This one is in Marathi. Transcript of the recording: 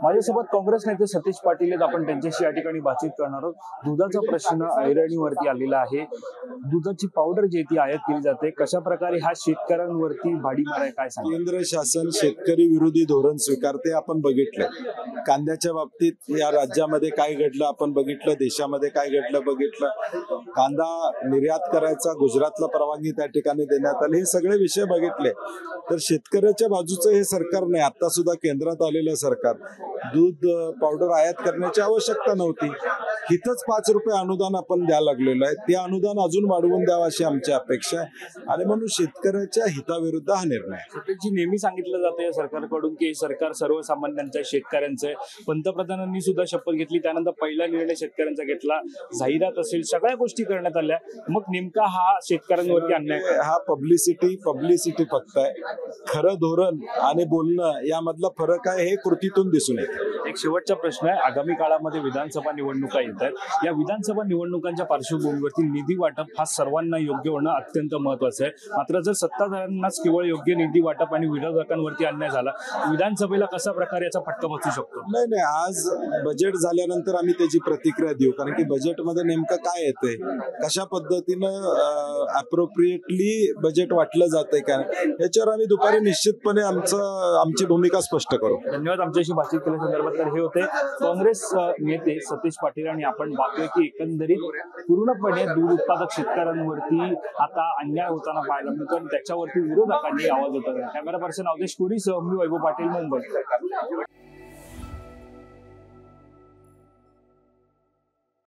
माझ्यासोबत काँग्रेस नेते सतीश पाटील आहेत. आपण त्यांच्याशी या ठिकाणी बातचीत करणार आहोत. दुधाचा प्रश्न ऐरणीवरती आलेला आहे. दुधाची पावडर जी ती आयात केली जाते, कशा प्रकारे हा शेतकऱ्यांवरती भाडीमार आहे, काय सांगा? केंद्र शासन शेतकरी विरोधी धोरण स्वीकारते आपण बघितलं. कांद्याच्या बाबतीत या राज्यामध्ये काय घडलं आपण बघितलं, देशामध्ये काय घडलं बघितलं. कांदा निर्यात करायचा गुजरातला परवानगी त्या ठिकाणी देण्यात आली, हे सगळे विषय बघितले. तर शेतकऱ्याच्या बाजूचं हे सरकार नाही. आता सुद्धा केंद्रात आलेलं सरकार दूध पावडर आयात करण्याची आवश्यकता नव्हती. इथंच 5 रुपये अनुदान आपण द्यायला लागलेलं आहे. ते अनुदान अजून वाढवून द्यावं अशी आमची अपेक्षा आहे आणि म्हणून शेतकऱ्याच्या हिताविरुद्ध हा निर्णय. सतीशजी, नेहमी सांगितलं जातं या सरकारकडून की हे सरकार सर्वसामान्यांचं, शेतकऱ्यांचं आहे. पंतप्रधानांनी सुद्धा शपथ घेतली, त्यानंतर पहिला निर्णय शेतकऱ्यांचा घेतला, जाहिरात असेल, सगळ्या गोष्टी करण्यात आल्या. मग नेमका हा शेतकऱ्यांवरती अन्याय काय? हा पब्लिसिटी फक्त आहे. खरं धोरण आणि बोलणं यामधला फरक आहे, हे कृतीतून दिसून येते. एक शेवटचा प्रश्न आहे. आगामी काळामध्ये विधानसभा निवडणुका येत आहेत. या विधानसभा निवडणुकांच्या पार्श्वभूमीवरती निधी वाटप हा सर्वांना योग्य होणं अत्यंत महत्वाचं आहे. मात्र जर सत्ताधाऱ्यांनाच केवळ योग्य निधी वाटप आणि विरोधकांवरती अन्याय झाला, विधानसभेला कशा प्रकारे याचा फटका बसू शकतो? नाही, आज बजेट झाल्यानंतर आम्ही त्याची प्रतिक्रिया देऊ. कारण की बजेटमध्ये नेमकं काय येतंय, कशा पद्धतीनं अप्रोप्रिएटली बजेट वाटलं जातंय का, याच्यावर आम्ही दुपारी निश्चितपणे आमची भूमिका स्पष्ट करू. धन्यवाद. आमच्याशी बातचीत केल्या संदर्भात तर हे होते काँग्रेस नेते सतीश पाटील. आणि आपण पाहतोय की एकंदरीत पूर्णपणे दूध उत्पादक शेतकऱ्यांवरती आता अन्याय होताना पाहायला मिळतो आणि त्याच्यावरती विरोधकांनी आवाज होता. कॅमेरा पर्सन अवधेश पुरीसह मी वैभव पाटील, मुंबई.